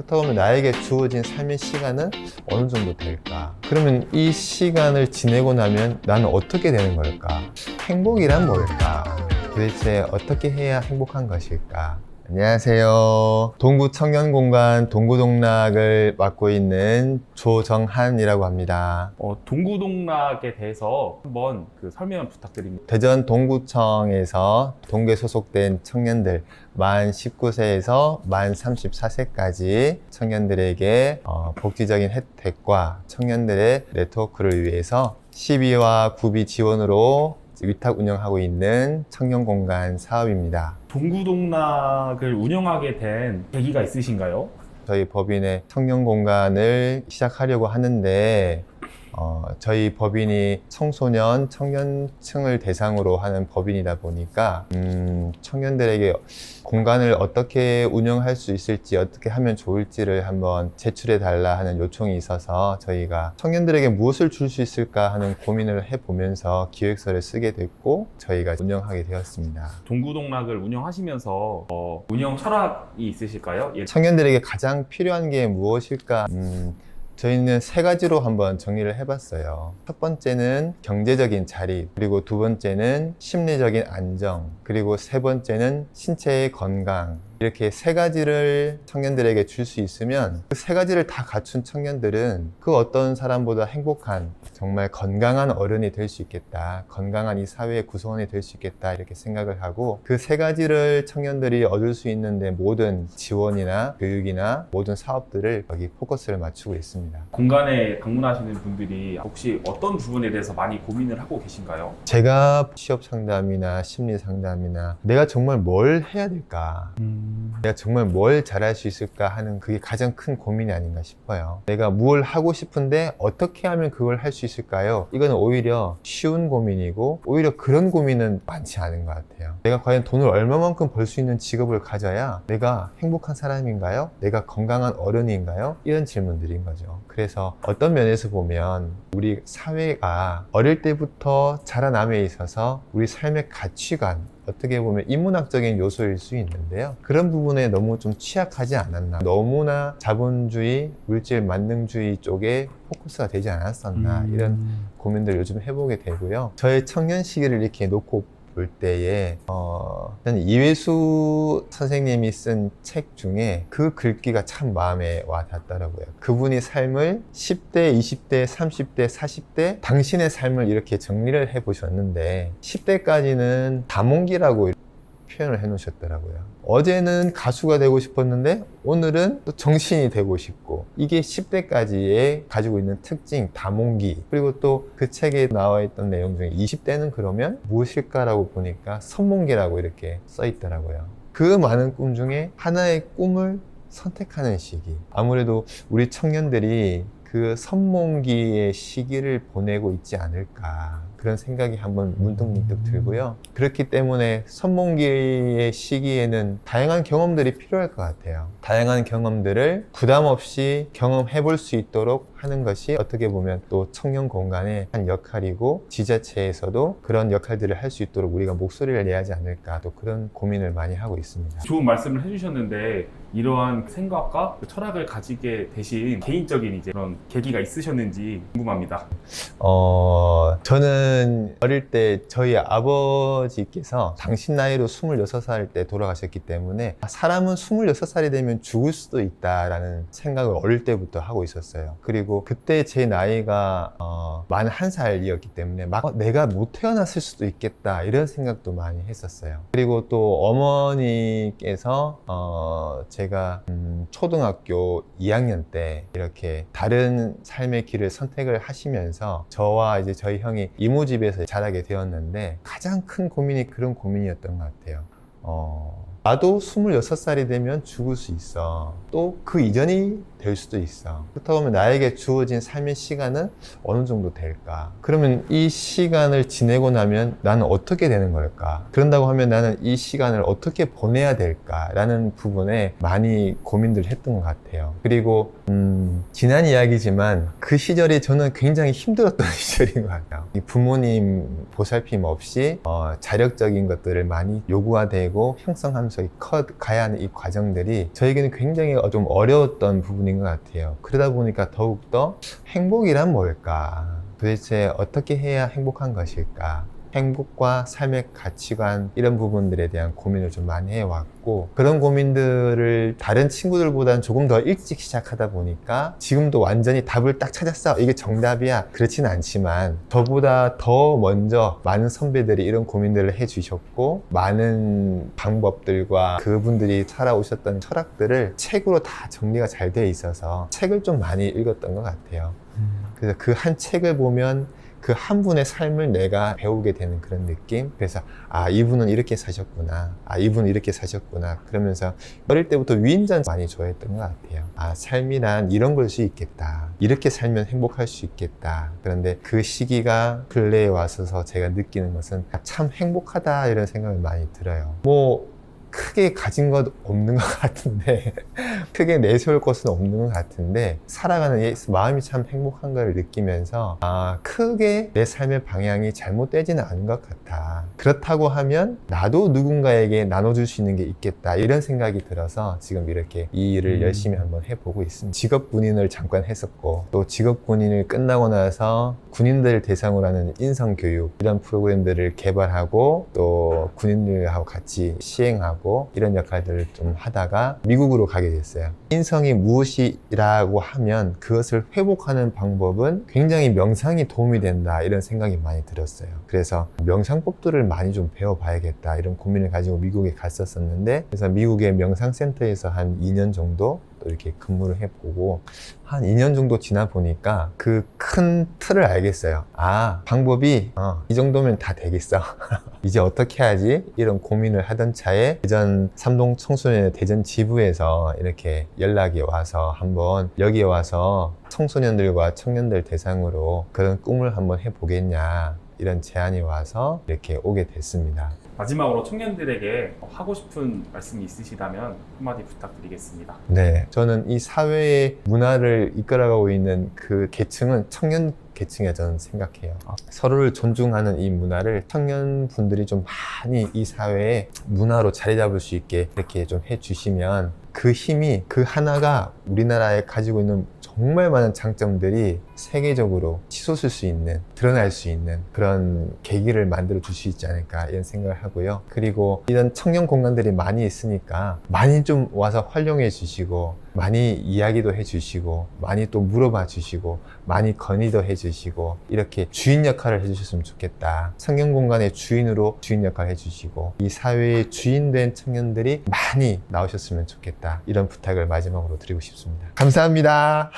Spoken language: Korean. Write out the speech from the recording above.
그렇다고 하면 나에게 주어진 삶의 시간은 어느 정도 될까? 그러면 이 시간을 지내고 나면 나는 어떻게 되는 걸까? 행복이란 뭘까? 도대체 어떻게 해야 행복한 것일까? 안녕하세요. 동구 청년공간 동구동락을 맡고 있는 조정한이라고 합니다. 동구동락에 대해서 한번 설명 부탁드립니다. 대전 동구청에서 동구에 소속된 청년들 만 19세에서 만 34세까지 청년들에게 복지적인 혜택과 청년들의 네트워크를 위해서 시비와 구비 지원으로 위탁 운영하고 있는 청년공간 사업입니다. 동구동락을 운영하게 된 계기가 있으신가요? 저희 법인의 청년공간을 시작하려고 하는데 저희 법인이 청소년, 청년층을 대상으로 하는 법인이다 보니까 청년들에게 공간을 어떻게 운영할 수 있을지, 어떻게 하면 좋을지를 한번 제출해 달라 하는 요청이 있어서 저희가 청년들에게 무엇을 줄 수 있을까 하는 고민을 해보면서 기획서를 쓰게 됐고 저희가 운영하게 되었습니다. 동구동락을 운영하시면서 운영 철학이 있으실까요? 청년들에게 가장 필요한 게 무엇일까? 저희는 세 가지로 한번 정리를 해봤어요. 첫 번째는 경제적인 자립, 그리고 두 번째는 심리적인 안정, 그리고 세 번째는 신체의 건강. 이렇게 세 가지를 청년들에게 줄 수 있으면 그 세 가지를 다 갖춘 청년들은 그 어떤 사람보다 행복한, 정말 건강한 어른이 될 수 있겠다, 건강한 이 사회의 구성원이 될 수 있겠다, 이렇게 생각을 하고 그 세 가지를 청년들이 얻을 수 있는데 모든 지원이나 교육이나 모든 사업들을 여기 포커스를 맞추고 있습니다. 공간에 방문하시는 분들이 혹시 어떤 부분에 대해서 많이 고민을 하고 계신가요? 제가 취업 상담이나 심리 상담이나 내가 정말 뭘 해야 될까, 내가 정말 뭘 잘할 수 있을까 하는 그게 가장 큰 고민이 아닌가 싶어요. 내가 뭘 하고 싶은데 어떻게 하면 그걸 할 수 있을까요? 이거는 오히려 쉬운 고민이고 오히려 그런 고민은 많지 않은 것 같아요. 내가 과연 돈을 얼마만큼 벌 수 있는 직업을 가져야 내가 행복한 사람인가요? 내가 건강한 어른인가요? 이런 질문들인 거죠. 그래서 어떤 면에서 보면 우리 사회가 어릴 때부터 자라남에 있어서 우리 삶의 가치관, 어떻게 보면 인문학적인 요소일 수 있는데요. 그런 부분에 너무 좀 취약하지 않았나. 너무나 자본주의, 물질 만능주의 쪽에 포커스가 되지 않았었나. 이런 고민들을 요즘 해보게 되고요. 저의 청년 시기를 이렇게 놓고 볼 때에 저는 이회수 선생님이 쓴 책 중에 그 글귀가 참 마음에 와 닿더라고요. 그분이 삶을 10대, 20대, 30대, 40대 당신의 삶을 이렇게 정리를 해 보셨는데 10대까지는 다몽기라고 표현을 해 놓으셨더라고요. 어제는 가수가 되고 싶었는데 오늘은 또 정신이 되고 싶고, 이게 10대까지의 가지고 있는 특징, 다몽기. 그리고 또 그 책에 나와 있던 내용 중에 20대는 그러면 무엇일까라고 보니까 선몽기라고 이렇게 써 있더라고요. 그 많은 꿈 중에 하나의 꿈을 선택하는 시기. 아무래도 우리 청년들이 그 선몽기의 시기를 보내고 있지 않을까, 그런 생각이 한번 문득문득 들고요. 그렇기 때문에 선몽기의 시기에는 다양한 경험들이 필요할 것 같아요. 다양한 경험들을 부담 없이 경험해 볼 수 있도록 하는 것이 어떻게 보면 또 청년 공간의 한 역할이고, 지자체에서도 그런 역할들을 할 수 있도록 우리가 목소리를 내야 하지 않을까, 또 그런 고민을 많이 하고 있습니다. 좋은 말씀을 해주셨는데 이러한 생각과 철학을 가지게 되신 개인적인 그런 계기가 있으셨는지 궁금합니다. 저는 어릴 때 저희 아버지께서 당신 나이로 26살 때 돌아가셨기 때문에 사람은 26살이 되면 죽을 수도 있다라는 생각을 어릴 때부터 하고 있었어요. 그리고 그때 제 나이가 만 1살이었기 때문에 막 내가 못 태어났을 수도 있겠다, 이런 생각도 많이 했었어요. 그리고 또 어머니께서 제가 초등학교 2학년 때 이렇게 다른 삶의 길을 선택을 하시면서 저와 이제 저희 형이 이모집에서 자라게 되었는데 가장 큰 고민이 그런 고민이었던 것 같아요. 나도 26살이 되면 죽을 수 있어. 또 그 이전이 될 수도 있어. 그렇다고 하면 나에게 주어진 삶의 시간은 어느 정도 될까? 그러면 이 시간을 지내고 나면 나는 어떻게 되는 걸까? 그런다고 하면 나는 이 시간을 어떻게 보내야 될까라는 부분에 많이 고민들 했던 것 같아요. 그리고 지난 이야기지만 그 시절이 저는 굉장히 힘들었던 시절인 것 같아요. 이 부모님 보살핌 없이 자력적인 것들을 많이 요구화되고 형성하면서 가야 하는 이 과정들이 저에게는 굉장히 좀 어려웠던 부분인 것 같아요. 그러다 보니까 더욱더 행복이란 뭘까? 도대체 어떻게 해야 행복한 것일까? 행복과 삶의 가치관 이런 부분들에 대한 고민을 좀 많이 해왔고, 그런 고민들을 다른 친구들보다는 조금 더 일찍 시작하다 보니까 지금도 완전히 답을 딱 찾았어, 이게 정답이야, 그렇지는 않지만 저보다 더 먼저 많은 선배들이 이런 고민들을 해주셨고, 많은 방법들과 그분들이 살아오셨던 철학들을 책으로 다 정리가 잘 되어 있어서 책을 좀 많이 읽었던 것 같아요. 그래서 그 한 책을 보면 그 한 분의 삶을 내가 배우게 되는 그런 느낌. 그래서 이분은 이렇게 사셨구나, 이분은 이렇게 사셨구나, 그러면서 어릴 때부터 위인전 많이 좋아했던 것 같아요. 삶이란 이런 걸 수 있겠다, 이렇게 살면 행복할 수 있겠다. 그런데 그 시기가 근래에 와서서 제가 느끼는 것은 참 행복하다 이런 생각을 많이 들어요. 크게 가진 것 없는 것 같은데 크게 내세울 것은 없는 것 같은데 살아가는 마음이 참 행복한 걸 느끼면서 크게 내 삶의 방향이 잘못되지는 않은 것 같아. 그렇다고 하면 나도 누군가에게 나눠줄 수 있는 게 있겠다, 이런 생각이 들어서 지금 이렇게 이 일을 열심히 한번 해보고 있습니다. 직업 군인을 잠깐 했었고, 또 직업 군인을 끝나고 나서 군인들 대상으로 하는 인성교육 이런 프로그램들을 개발하고 또 군인들하고 같이 시행하고 이런 역할들을 좀 하다가 미국으로 가게 됐어요. 인성이 무엇이라고 하면 그것을 회복하는 방법은 굉장히 명상이 도움이 된다, 이런 생각이 많이 들었어요. 그래서 명상법들을 많이 좀 배워봐야겠다, 이런 고민을 가지고 미국에 갔었는데, 그래서 미국의 명상센터에서 한 2년 정도 또 이렇게 근무를 해보고, 한 2년 정도 지나 보니까 그 큰 틀을 알겠어요. 방법이 이 정도면 다 되겠어. 이제 어떻게 하지? 이런 고민을 하던 차에 대전 삼동 청소년의 대전 지부에서 이렇게 연락이 와서 한번 여기에 와서 청소년들과 청년들 대상으로 그런 꿈을 한번 해보겠냐, 이런 제안이 와서 이렇게 오게 됐습니다. 마지막으로 청년들에게 하고 싶은 말씀이 있으시다면 한마디 부탁드리겠습니다. 네, 저는 이 사회의 문화를 이끌어가고 있는 그 계층은 청년 계층에 저는 생각해요. 서로를 존중하는 이 문화를 청년분들이 좀 많이 이 사회의 문화로 자리 잡을 수 있게 이렇게 좀 해주시면 그 힘이, 그 하나가 우리나라에 가지고 있는 정말 많은 장점들이 세계적으로 치솟을 수 있는, 드러날 수 있는 그런 계기를 만들어 줄 수 있지 않을까, 이런 생각을 하고요. 그리고 이런 청년 공간들이 많이 있으니까 많이 좀 와서 활용해 주시고, 많이 이야기도 해 주시고, 많이 또 물어봐 주시고, 많이 건의도 해 주시고, 이렇게 주인 역할을 해 주셨으면 좋겠다. 청년 공간의 주인으로 주인 역할을 해 주시고, 이 사회의 주인 된 청년들이 많이 나오셨으면 좋겠다, 이런 부탁을 마지막으로 드리고 싶습니다. 감사합니다.